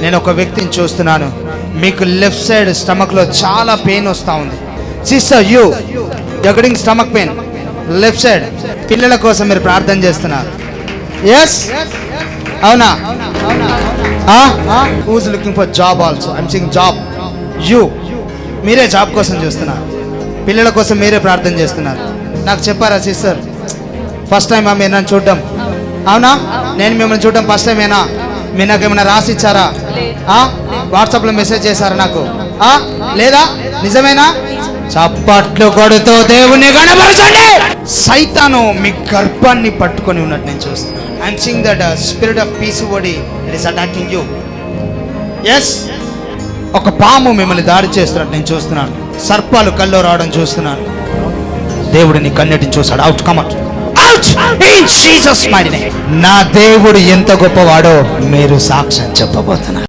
నేను ఒక వ్యక్తిని చూస్తున్నాను, మీకు లెఫ్ట్ సైడ్ స్టమక్ లో చాలా పెయిన్ వస్తూ ఉంది. Sister, you getting stomach pain left side. పిల్లల కోసం మీరు ప్రార్థన చేస్తున్నారు. ఎస్, అవునా? Who's looking for job also? I'm saying job. You మీరే జాబ్ కోసం చూస్తున్నారు, పిల్లల కోసం మీరే ప్రార్థన చేస్తున్నారు. నాకు చెప్పారా సిస్టర్? ఫస్ట్ టైం మీరు నన్ను చూడడం? అవునా? నేను మిమ్మల్ని చూడడం ఫస్ట్ టైమేనా? మీరు నాకు ఏమైనా రాసి ఇచ్చారా? వాట్సాప్లో మెసేజ్ చేశారా నాకు? లేదా? నిజమేనా? చప్పట్లు కొడుతూ దేవుని గణపరచండి. సైతాను మీ గర్భాన్ని పట్టుకొని ఉన్నట్టు నేను చూస్తున్నాను. I'm seeing that spirit of PCOD it is attacking you. Yes, ఒక పాము మిమ్మల్ని దాడి చేస్తున్నట్టు నేను చూస్తున్నాను. సర్పాలు కల్లో రావడం చూస్తున్నాను. దేవుడిని కన్నెటిని చూశాడు. Out, come out, out in Jesus mighty name. నా దేవుడు ఎంత గొప్పవాడో మీరు సాక్ష్యం చెప్పబోతున్నారు.